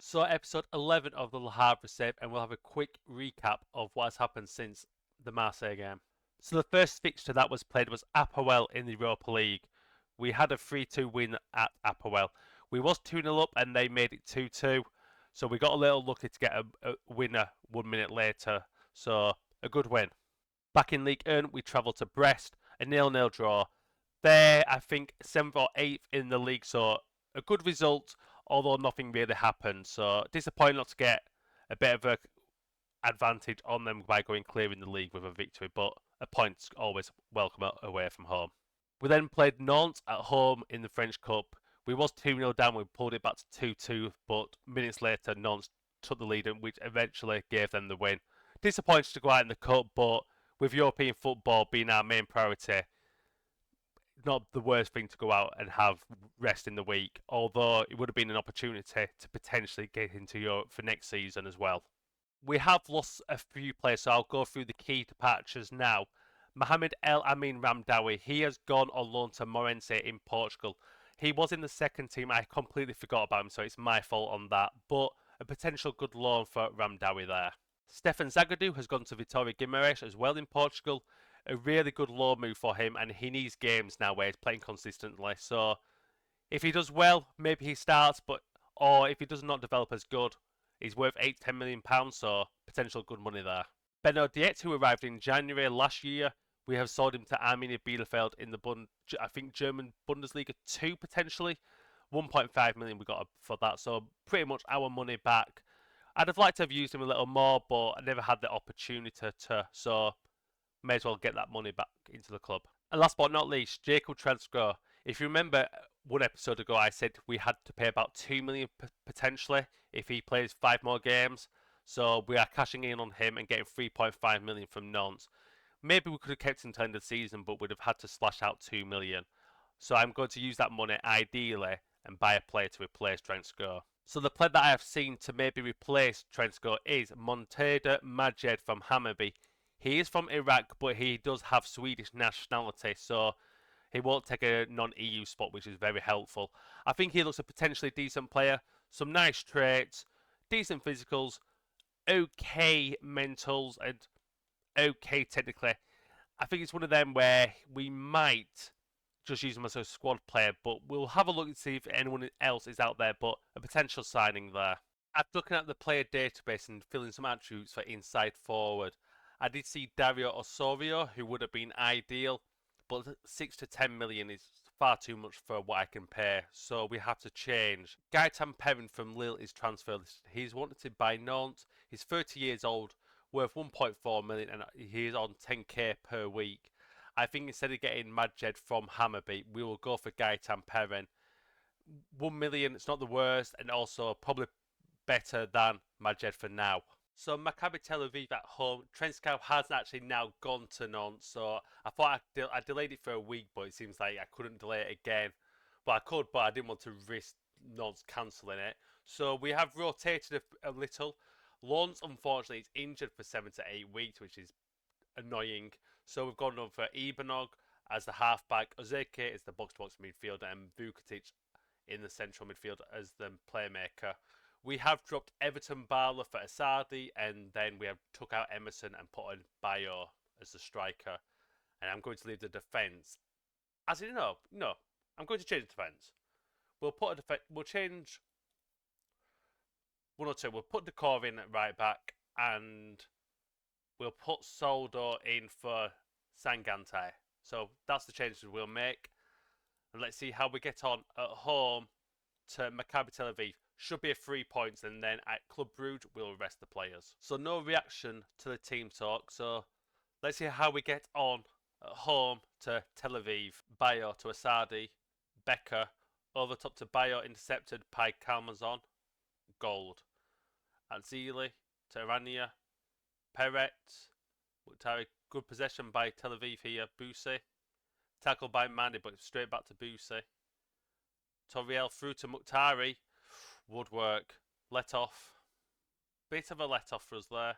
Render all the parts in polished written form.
So episode 11 of the Havre Recap, and we'll have a quick recap of what has happened since the Marseille game. So the first fixture that was played was APOEL in the Europa League. We had a 3-2 win at APOEL. We was 2-0 up and they made it 2-2. So we got a little lucky to get a winner 1 minute later. So a good win. Back in Ligue 1, we travelled to Brest, a 0-0 draw. They're, I think, 7th or 8th in the league, so a good result, although nothing really happened. So disappointing not to get a bit of a advantage on them by going clear in the league with a victory, but a point's always welcome away from home. We then played Nantes at home in the French Cup. We was 2-0 down, we pulled it back to 2-2, but minutes later Nantes took the lead, which eventually gave them the win. Disappointed to go out in the cup, but with European football being our main priority, not the worst thing to go out and have rest in the week, although it would have been an opportunity to potentially get into Europe for next season as well. We have lost a few players, so I'll go through the key departures now. Mohamed El Amin Ramdawi, he has gone on loan to Morense in Portugal. He was in the second team, I completely forgot about him, so it's my fault on that, but a potential good loan for Ramdawi there. Stefan Zagadou has gone to Vitória Guimarães as well in Portugal. A really good loan move for him, and he needs games now where he's playing consistently. So if he does well, maybe he starts, or if he does not develop as good, he's worth £8-10 million, so potential good money there. Beno Diet, who arrived in January last year, we have sold him to Arminia Bielefeld in the I think German Bundesliga 2 potentially. 1.5 million we got for that, so pretty much our money back. I'd have liked to have used him a little more, but I never had the opportunity to, so may as well get that money back into the club. And last but not least, Jacob Transfer. If you remember one episode ago, I said we had to pay about 2 million potentially if he plays 5 more games. So we are cashing in on him and getting 3.5 million from Nantes. Maybe we could have kept him until the end of the season, but we'd have had to splash out 2 million. So I'm going to use that money ideally and buy a player to replace Transfer. So the player that I have seen to maybe replace Transfer is Montada Majed from Hammarby. He is from Iraq, but he does have Swedish nationality, so he won't take a non-EU spot, which is very helpful. I think he looks a potentially decent player, some nice traits, decent physicals, okay mentals, and okay technically. I think it's one of them where we might just use him as a squad player, but we'll have a look and see if anyone else is out there, but a potential signing there. After looking at the player database and filling some attributes for inside forward, I did see Dario Osorio, who would have been ideal, but 6 to 10 million is far too much for what I can pay, so we have to change. Gaetan Perrin from Lille is transfer listed. He's wanted by Nantes. He's 30 years old, worth 1.4 million, and he is on 10k per week. I think instead of getting Majed from Hammarby, we will go for Gaetan Perrin. 1 million, it's not the worst, and also probably better than Majed for now. So Maccabi Tel Aviv at home. Trent Scout has actually now gone to Nantes, so I thought I delayed it for a week, but it seems like I couldn't delay it again. But I could, but I didn't want to risk Nantes cancelling it. So we have rotated a little. Lawrence, unfortunately, is injured for 7 to 8 weeks, which is annoying. So we've gone on for Ibanog as the halfback, Ozeke is the box-to-box midfielder, and Vukotic in the central midfield as the playmaker. We have dropped Everton Barla for Asadi, and then we have took out Emerson and put in Bayo as the striker. And I'm going to leave the defence. As in, no, I'm going to change the defence. We'll put a defence. We'll change one or two. We'll put Decor in at right back, and we'll put Soldo in for Sangante. So that's the changes we'll make. And let's see how we get on at home to Maccabi Tel Aviv. Should be a 3 points, and then at Club Brugge we'll rest the players. So no reaction to the team talk. So let's see how we get on at home to Tel Aviv. Bayo to Asadi. Becker over top to Bayo, intercepted by Kalmazon. Gold. Anzili to Irania. Peret. Muktari, good possession by Tel Aviv here. Busi. Tackled by Mandi, but straight back to Busi. Toriel through to Muktari. Woodwork. Let off. Bit of a let off for us there.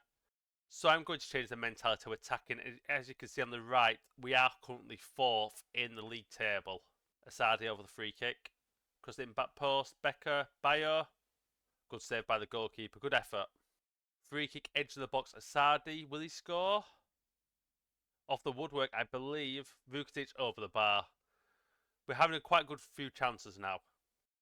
So I'm going to change the mentality to attacking. As you can see on the right, we are currently 4th in the league table. Asadi over the free kick. Crossed in back post. Becker. Bayo. Good save by the goalkeeper. Good effort. Free kick, edge of the box. Asadi, will he score? Off the woodwork, I believe. Vukotic over the bar. We're having a quite good few chances now.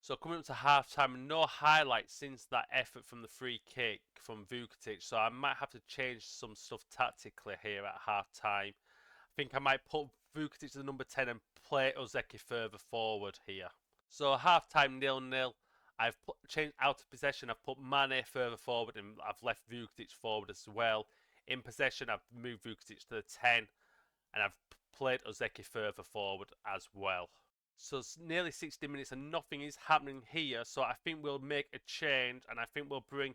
So coming up to half time, no highlights since that effort from the free kick from Vukotic. So I might have to change some stuff tactically here at half time. I think I might put Vukotic to the number 10 and play Ozeki further forward here. So half time 0-0. I've changed out of possession. I've put Mane further forward and I've left Vukotic forward as well. In possession, I've moved Vukotic to the 10 and I've played Ozeki further forward as well. So it's nearly 60 minutes and nothing is happening here. So I think we'll make a change and I think we'll bring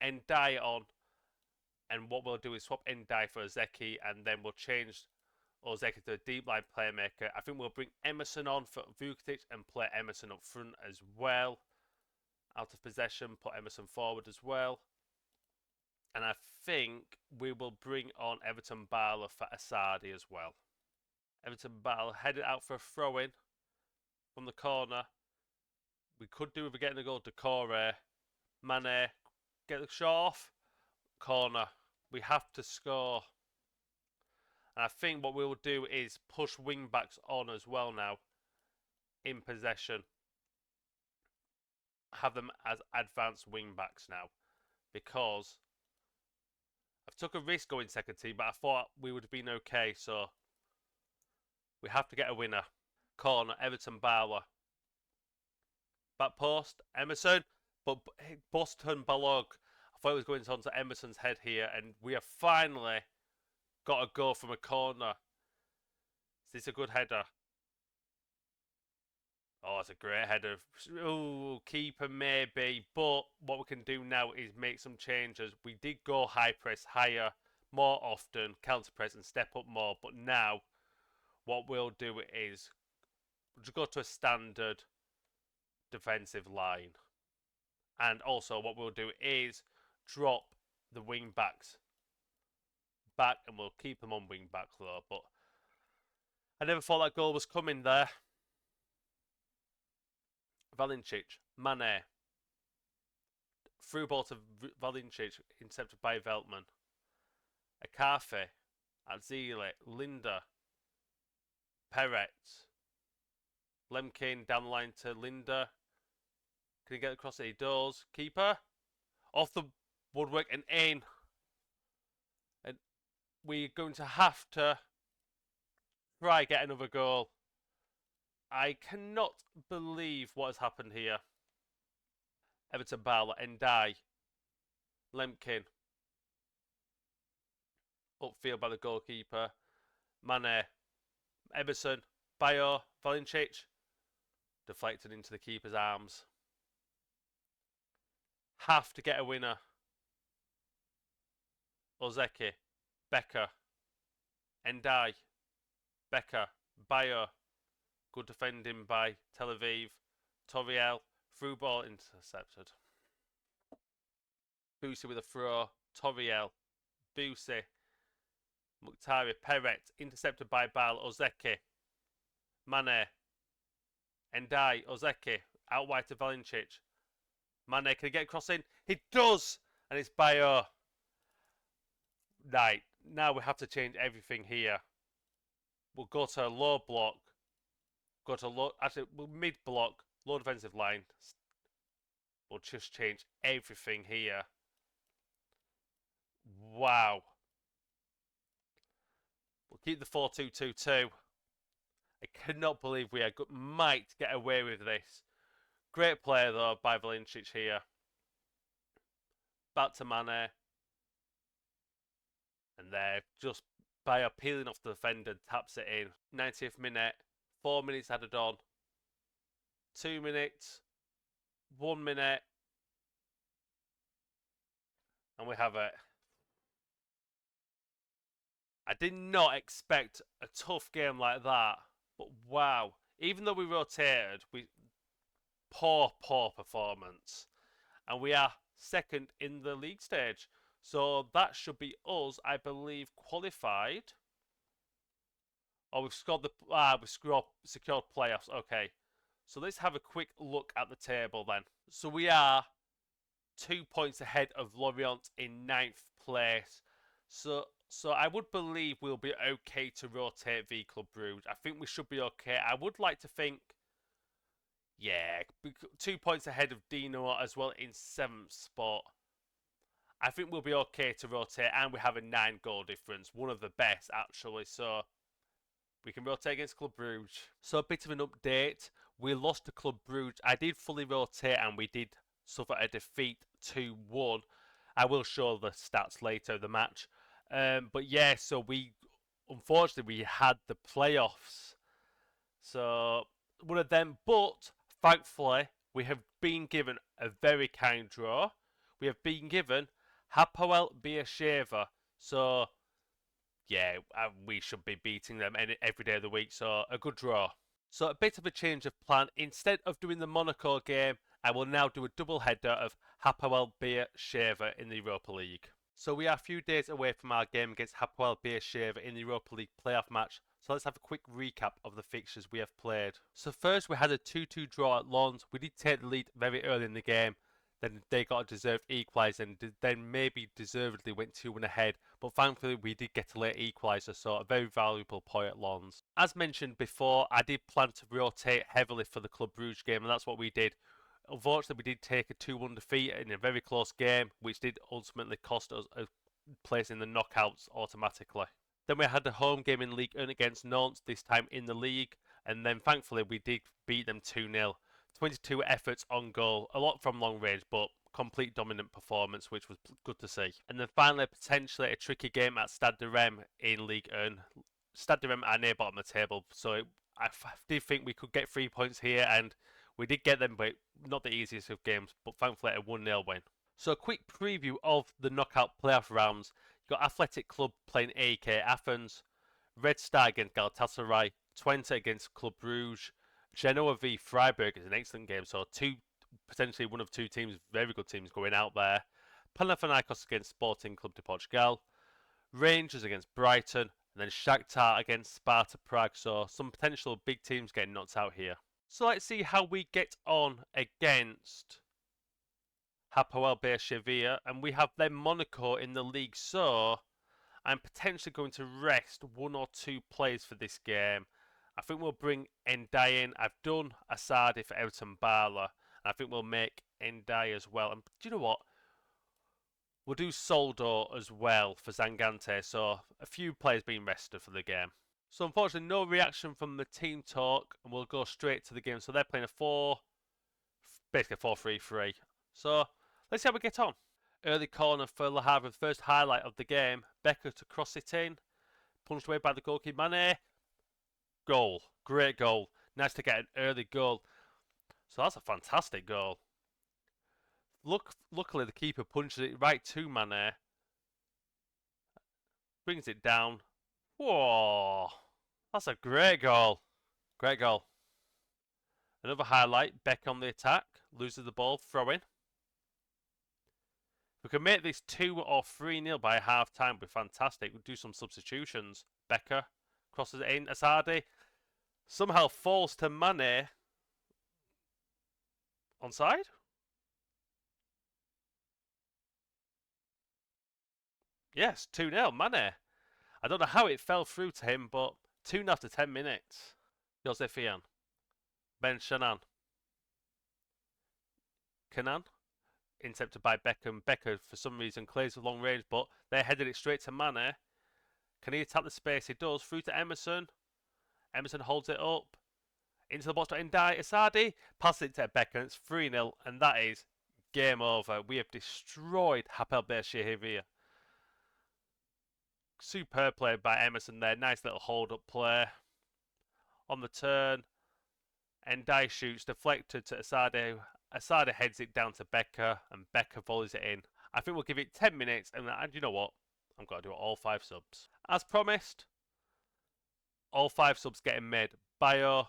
Ndai on. And what we'll do is swap Ndai for Ozeki and then we'll change Ozeki to a deep line playmaker. I think we'll bring Emerson on for Vukotic and play Emerson up front as well. Out of possession, put Emerson forward as well. And I think we will bring on Everton Barlow for Asadi as well. Everton Barlow headed out for a throw-in from the corner. We could do with getting a goal. Decore, Mane, get the shot off. Corner. We have to score. And I think what we'll do is push wing-backs on as well now. In possession. Have them as advanced wing-backs now. Because I've took a risk going second team, but I thought we would have been okay. So we have to get a winner. Corner, Everton Barlow. Back post, Emerson. But Boston Balog. I thought it was going onto Emerson's head here. And we have finally got a goal from a corner. Is this a good header? Oh, it's a great header. Oh, keeper maybe. But what we can do now is make some changes. We did go high press higher more often, counter press and step up more. But now what we'll do is just go to a standard defensive line. And also what we'll do is drop the wing backs back and we'll keep them on wing back though. But I never thought that goal was coming there. Valincic, Mane. Through ball to Valincic, intercepted by Veltman. Akafe, Azili, Linda, Perret. Lemkin down the line to Linda. Can he get across it? He does. Keeper. Off the woodwork and in. And we're going to have to try get another goal. I cannot believe what has happened here. Everton Barlow, Ndai, Lemkin. Upfield by the goalkeeper. Mane, Emerson, Bayo, Valincic. Deflected into the keeper's arms. Have to get a winner. Ozeki, Becker, Ndai, Becker, Bayo. Good defending by Tel Aviv. Toriel, through ball intercepted. Boosie with a throw. Toriel, Boosie, Mukhtari, Perret, intercepted by Bal, Ozeki, Mane, Ndai, Ozeki, out wide to Valincic. Mane, can he get across in? He does! And it's Bayo. Right, now we have to change everything here. We'll go to a low block. Go to low, actually, mid block, low defensive line. We'll just change everything here. Wow. We'll keep the 4-2-2-2. I cannot believe we might get away with this. Great player though by Valincic here. Back to Mane. And there, just by peeling off the defender, taps it in. 90th minute. 4 minutes added on. 2 minutes. 1 minute. And we have it. I did not expect a tough game like that. But wow. Even though we rotated, poor performance. And we are second in the league stage. So that should be us, I believe, qualified. Oh, we've secured playoffs. Okay. So let's have a quick look at the table then. So we are 2 points ahead of Lorient in 9th place. So I would believe we'll be okay to rotate v Club Brugge. I think we should be okay. I would like to think, yeah, 2 points ahead of Dino as well in 7th spot. I think we'll be okay to rotate, and we have a 9-goal difference, one of the best actually. So we can rotate against Club Brugge. So a bit of an update. We lost to Club Brugge. I did fully rotate, and we did suffer a defeat 2-1. I will show the stats later of the match. But yeah, so unfortunately we had the playoffs. So one of them, but thankfully we have been given a very kind draw. We have been given APOEL Beersheva. So yeah, we should be beating them every day of the week. So a good draw. So a bit of a change of plan. Instead of doing the Monaco game, I will now do a double header of APOEL Beersheva in the Europa League. So we are a few days away from our game against APOEL Beersheva in the Europa League playoff match. So let's have a quick recap of the fixtures we have played. So first we had a 2-2 draw at Lens. We did take the lead very early in the game. Then they got a deserved equaliser and then maybe deservedly went 2-1 ahead. But thankfully we did get a late equaliser, so a very valuable point at Lens. As mentioned before, I did plan to rotate heavily for the Club Brugge game, and that's what we did. Unfortunately, we did take a 2-1 defeat in a very close game, which did ultimately cost us a place in the knockouts automatically. Then we had a home game in Ligue 1 against Nantes, this time in the league, and then thankfully we did beat them 2-0. 22 efforts on goal, a lot from long range, but complete dominant performance, which was good to see. And then finally, potentially a tricky game at Stade de Reims in Ligue 1. Stade de Reims are near bottom of the table, so I did think we could get 3 points here, and we did get them, but not the easiest of games, but thankfully a 1-0 win. So a quick preview of the knockout playoff rounds. You've got Athletic Club playing AEK Athens, Red Star against Galatasaray, Twente against Club Brugge, Genoa v Freiburg is an excellent game, so potentially one of two teams, very good teams going out there. Panathinaikos against Sporting Club de Portugal, Rangers against Brighton, and then Shakhtar against Sparta Prague, so some potential big teams getting knocked out here. So let's see how we get on against APOEL Beersheva, and we have then Monaco in the league, so I'm potentially going to rest 1 or 2 players for this game. I think we'll bring Ndiaye in. I've done Asadi for Everton Barla, and I think we'll make Ndiaye as well. And do you know what? We'll do Soldo as well for Zangante, so a few players being rested for the game. So unfortunately, no reaction from the team talk, and we'll go straight to the game. So they're playing basically a 4-3-3. So let's see how we get on. Early corner for Le Havre, the first highlight of the game. Becker to cross it in, punched away by the goalkeeper Mane. Goal, great goal. Nice to get an early goal. So that's a fantastic goal. Luckily the keeper punches it right to Mane. Brings it down. Whoa, that's a great goal. Great goal. Another highlight, Beck on the attack. Loses the ball, throw in. If we can make this 2 or 3-0 by half time, would be fantastic. We'll do some substitutions. Becker crosses it in. Asadi somehow falls to Mane. Onside? Yes, 2-0, Mane. I don't know how it fell through to him, but 2 after 10 minutes. Josefian. Ben Shannon. Kenan. Intercepted by Beckham. Becker, for some reason, clears with long range, but they headed it straight to Mane. Can he attack the space? He does. Through to Emerson. Emerson holds it up. Into the box to Ndiaye. Asadi passes it to Becker. It's 3-0, and that is game over. We have destroyed APOEL Beersheva. Superb play by Emerson there. Nice little hold-up play. On the turn, Ndiaye shoots, deflected to Asadi. Asadi heads it down to Becker, and Becker volleys it in. I think we'll give it 10 minutes, and you know what? I'm going to do all 5 subs. As promised, all 5 subs getting made. Bayo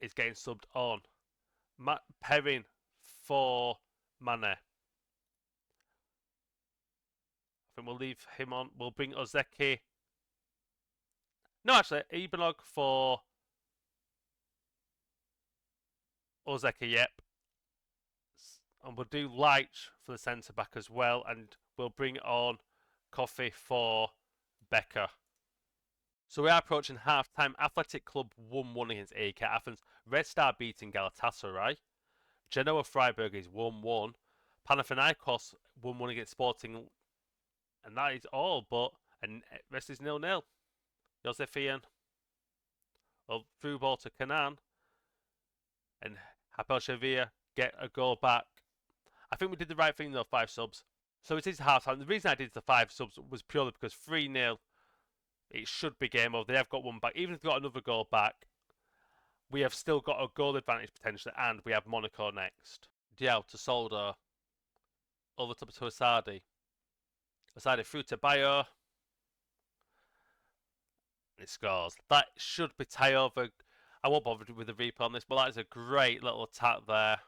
is getting subbed on. Matt Perrin for Mane. I think we'll leave him on. We'll bring Ozeki. No, actually, Ibanog for Ozeki, yep. And we'll do Leitch for the centre back as well, and we'll bring on Coffee for Becker. So we are approaching half time. Athletic Club 1-1 against AEK Athens. Red Star beating Galatasaray. Genoa Freiburg is 1-1. Panathinaikos 1-1 against Sporting. And that is all, but and rest is 0-0. Josefian. Well, through ball to Kanan. And Hapoel Sevilla get a goal back. I think we did the right thing though, 5 subs. So it is half time. The reason I did the 5 subs was purely because 3-0, it should be game over. They have got one back. Even if they've got another goal back, we have still got a goal advantage potentially, and we have Monaco next. Diao to Soldo. Over to Asadi. Asadi through to Bayo. And it scores. That should be tie over. I won't bother with the replay on this, but that is a great little attack there.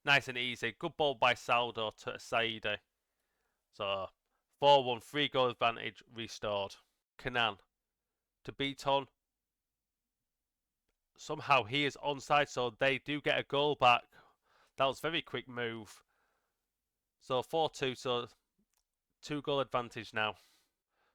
Nice and easy. Good ball by Saldo to Saidi. So 4-1, 3 goal advantage restored. Kanan to Beaton. Somehow he is onside, so they do get a goal back. That was a very quick move. So 4-2, so 2 goal advantage now.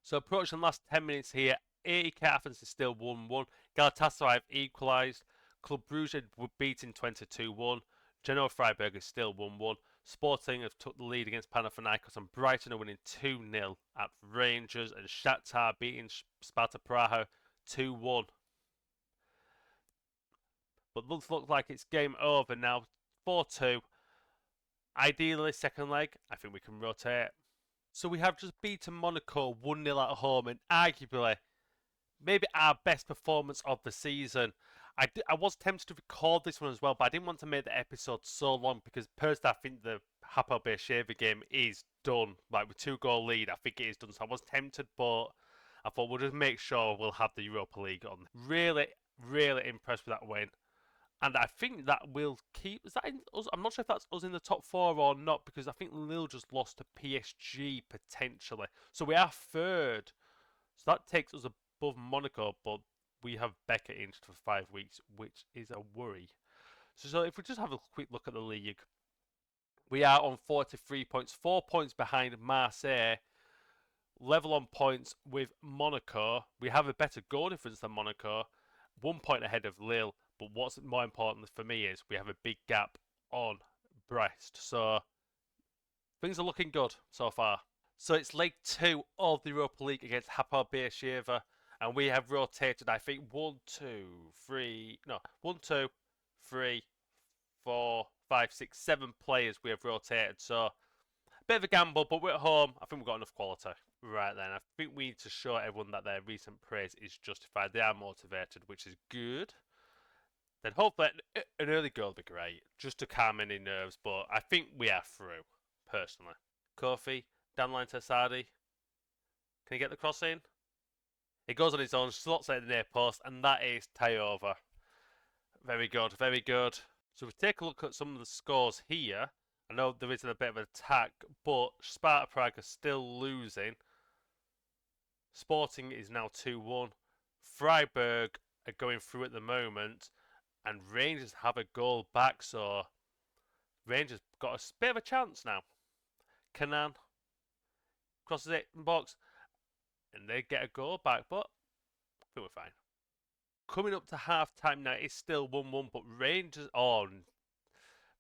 So approaching the last 10 minutes here. AEK Athens is still 1-1. Galatasaray have equalised. Club Brugge were beaten 22-1. Genoa Freiburg is still 1-1. Sporting have took the lead against Panathinaikos, and Brighton are winning 2-0 at Rangers, and Shakhtar beating Sparta Praha 2-1. But looks like it's game over now. 4-2. Ideally, second leg, I think we can rotate. So we have just beaten Monaco 1-0 at home, and arguably maybe our best performance of the season. I was tempted to record this one as well, but I didn't want to make the episode so long because personally I think the Hapoel Beersheva game is done. Like with 2-goal lead, I think it is done. So I was tempted, but I thought we'll just make sure we'll have the Europa League on. Really, really impressed with that win. And I think that will keep. Is that in us? I'm not sure if that's us in the top 4 or not, because I think Lille just lost to PSG potentially. So we are third. So that takes us above Monaco, but we have Becker inched for 5 weeks, which is a worry. So if we just have a quick look at the league, we are on 43 points, 4 points behind Marseille, level on points with Monaco. We have a better goal difference than Monaco, 1 point ahead of Lille. But what's more important for me is we have a big gap on Brest. So things are looking good so far. So it's leg 2 of the Europa League against Hapoel Beersheva. And we have rotated, I think, 1, 2, 3, 4, 5, 6, 7 players we have rotated. So a bit of a gamble, but we're at home. I think we've got enough quality. Right then, I think we need to show everyone that their recent praise is justified. They are motivated, which is good. Then hopefully an early goal would be great, just to calm any nerves, but I think we are through, personally. Kofi, downline to Asadi. Can he get the cross in? He goes on his own, slots it in the near post, and that is tie over. Very good, very good. So if we take a look at some of the scores here, I know there is a bit of an attack, but Sparta Prague are still losing. Sporting is now 2-1. Freiburg are going through at the moment, and Rangers have a goal back, so Rangers got a bit of a chance now. Kanan crosses it in the box, and they get a goal back, but I think we're fine. Coming up to half time now, it's still 1-1, but Rangers on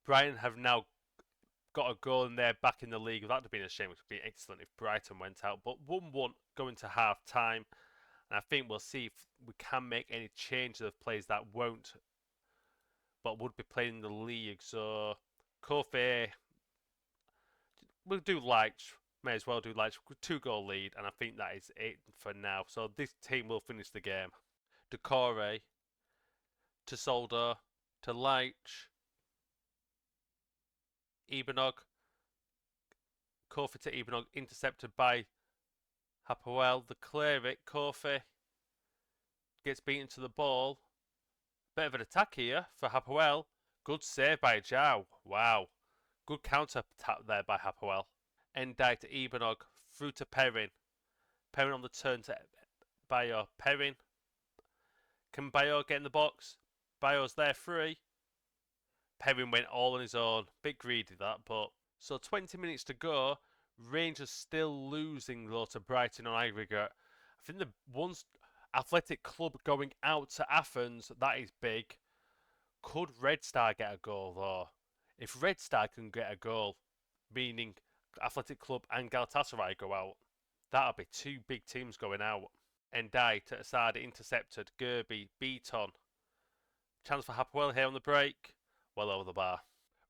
Brighton have now got a goal and they're back in the league. That would have been a shame. It would be excellent if Brighton went out, but 1-1 going to half time, and I think we'll see if we can make any changes of players that won't, but would be playing in the league. So Kofi, we'll do Leitch. May as well do Leitch. 2-goal lead, and I think that is it for now. So this team will finish the game. Decore to Solder to Leitch. Ibanog. Kofi to Ibanog, intercepted by Hapoel. The clear it. Kofi gets beaten to the ball. Bit of an attack here for Hapoel. Good save by Zhao. Wow. Good counter attack there by Hapoel. Endai to Ibanog. Through to Perrin. Perrin on the turn to Bayo. Perrin. Can Bayo get in the box? Bayo's there free. Perrin went all on his own. Bit greedy that, but so 20 minutes to go. Rangers still losing though to Brighton on aggregate. I think the once Athletic Club going out to Athens, that is big. Could Red Star get a goal though? If Red Star can get a goal, meaning Athletic Club and Galatasaray go out, that'll be two big teams going out. Ndai to Asada intercepted. Gerby, Beaton. Chance for APOEL here on the break. Well over the bar.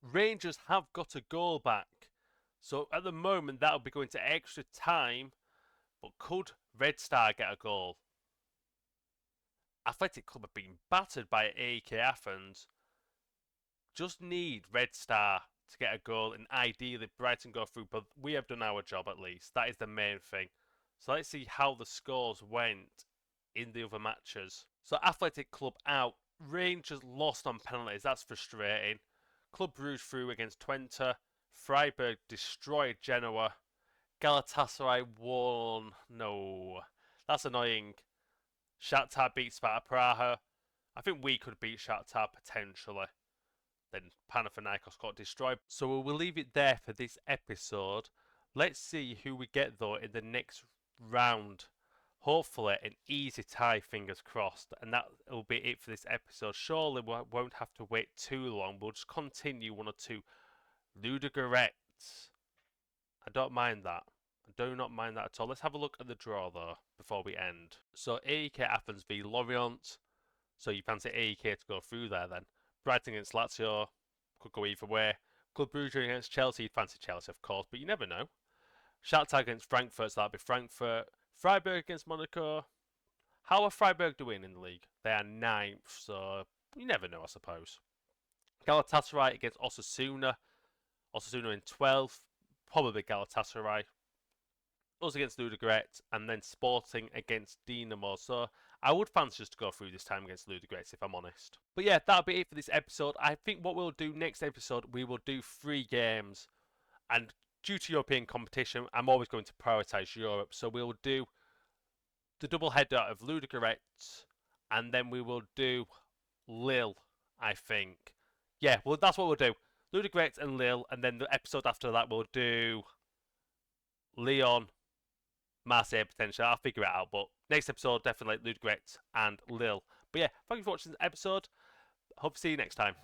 Rangers have got a goal back. So at the moment that'll be going to extra time. But could Red Star get a goal? Athletic Club have been battered by AEK Athens. Just need Red Star to get a goal and ideally Brighton go through. But we have done our job at least. That is the main thing. So let's see how the scores went in the other matches. So Athletic Club out. Rangers lost on penalties. That's frustrating. Club Brugge through against Twente. Freiburg destroyed Genoa. Galatasaray won. No. That's annoying. Shakhtar beat Sparta Praha. I think we could beat Shakhtar potentially. Then Panathinaikos got destroyed. So we'll leave it there for this episode. Let's see who we get though in the next round. Hopefully an easy tie, fingers crossed. And that will be it for this episode. Surely we won't have to wait too long. We'll just continue one or two. Ludogorets. I don't mind that. I do not mind that at all. Let's have a look at the draw though before we end. So AEK Athens v Lorient. So you fancy AEK to go through there then. Brighton against Lazio. Could go either way. Club Brugge against Chelsea. You'd fancy Chelsea of course, but you never know. Shakhtar against Frankfurt, so that'd be Frankfurt. Freiburg against Monaco. How are Freiburg doing in the league? They are 9th, so you never know, I suppose. Galatasaray against Osasuna. Osasuna in 12th. Probably Galatasaray. Us against Ludogorets. And then Sporting against Dinamo. So I would fancy just to go through this time against Ludogorets, if I'm honest. But yeah, that'll be it for this episode. I think what we'll do next episode, we will do 3 games. And due to European competition, I'm always going to prioritise Europe. So we'll do the double header of Ludogorets, and then we will do Lille, I think. Yeah, well, that's what we'll do. Ludogorets and Lille, and then the episode after that we'll do Lyon, Marseille potentially. I'll figure it out, but next episode, definitely Ludogorets and Lille. But yeah, thank you for watching this episode. Hope to see you next time.